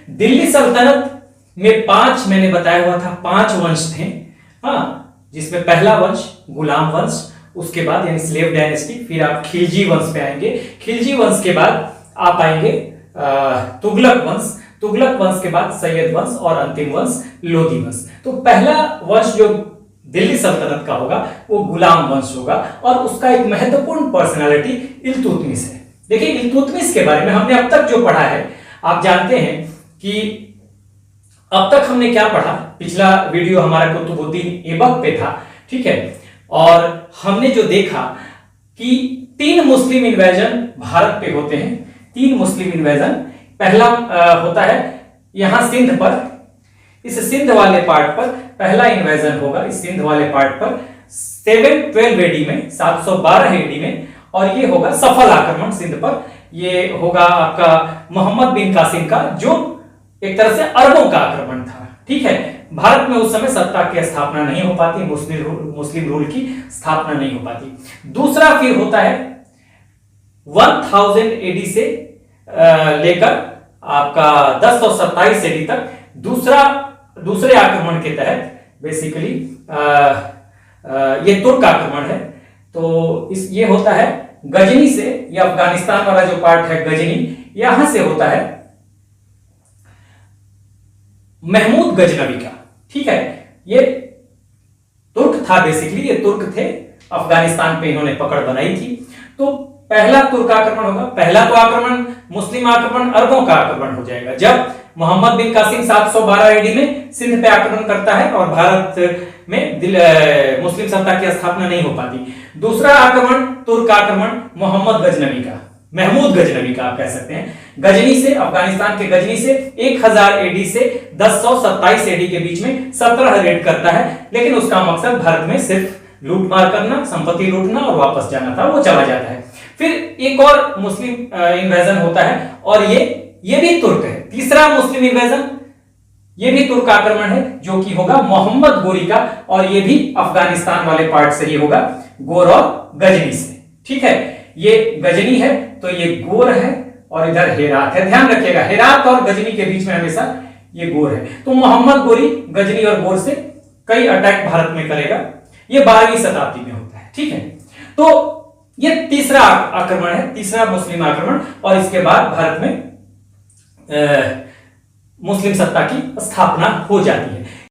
दिल्ली सल्तनत में 5 मैंने बताया हुआ था 5 वंश थे। हाँ, जिसमें पहला वंश गुलाम वंश, उसके बाद यानी स्लेव डायनेस्टी, फिर आप खिलजी वंश पे आएंगे, खिलजी वंश के बाद आप आएंगे तुगलक वंश, तुगलक वंश के बाद सैयद वंश और अंतिम वंश लोधी वंश। तो पहला वंश जो दिल्ली सल्तनत का होगा वो गुलाम वंश होगा और उसका एक महत्वपूर्ण पर्सनालिटी इल्तुतमिश है। देखिए इल्तुतमिश के बारे में हमने अब तक जो पढ़ा है, आप जानते हैं कि अब तक हमने क्या पढ़ा, पिछला वीडियो हमारा कुतुबुद्दीन ऐबक पे था, ठीक है, और हमने जो देखा कि 3 मुस्लिम इन्वेजन भारत पे होते हैं, 3 मुस्लिम इन्वेजन। पहला होता है यहां सिंध पर, इस सिंध वाले पार्ट पर पहला इन्वेजन होगा, इस सिंध वाले पार्ट पर 712 एडी में, 712 एडी में, और ये होगा सफल आक्रमण सिंध पर। ये होगा आपका मोहम्मद बिन कासिम का, जो एक तरह से अरबों का आक्रमण था, ठीक है। भारत में उस समय सत्ता की स्थापना नहीं हो पाती, मुस्लिम रूल की स्थापना नहीं हो पाती। दूसरा फिर होता है 1000 एडी से लेकर आपका 1027 एडी तक दूसरे आक्रमण के तहत बेसिकली ये तुर्क आक्रमण है। तो ये होता है गजनी से, ये अफगानिस्तान वाला जो पार्ट है गजनी, यहां से होता है महमूद गजनवी का, ठीक है। ये तुर्क था, बेसिकली ये तुर्क थे, अफगानिस्तान पे इन्होंने पकड़ बनाई थी। तो पहला तुर्क आक्रमण होगा। पहला तो आक्रमण मुस्लिम आक्रमण अरबों का आक्रमण हो जाएगा, जब मोहम्मद बिन कासिम 712 एडी में सिंध पे आक्रमण करता है और भारत में मुस्लिम सत्ता की स्थापना नहीं हो पाती। दूसरा आक्रमण तुर्क आक्रमण मोहम्मद गजनवी का, महमूद गजनवी का आप कह सकते हैं, गजनी से, अफगानिस्तान के गजनी से 1000 एडी से 1027 एडी के बीच में 17 रेड करता है, लेकिन उसका मकसद भारत में सिर्फ लूटमार करना, संपत्ति लूटना और वापस जाना था, वो चला जाता है। फिर एक और मुस्लिम इन्वेजन होता है और ये भी तुर्क है। तीसरा मुस्लिम इन्वेजन, ये भी तुर्क आक्रमण है, जो कि होगा मोहम्मद गोरी का, और ये भी अफगानिस्तान वाले पार्ट से ही होगा, गोर और गजनी से, ठीक है। ये गजनी है तो ये गोर है और इधर हेरात है। ध्यान रखिएगा, हेरात और गजनी के बीच में हमेशा ये गोर है। तो मोहम्मद गोरी गजनी और गोर से कई अटैक भारत में करेगा। ये 12वीं शताब्दी में होता है, ठीक है। तो ये तीसरा आक्रमण है, तीसरा मुस्लिम आक्रमण, और इसके बाद भारत में मुस्लिम सत्ता की स्थापना हो जाती है।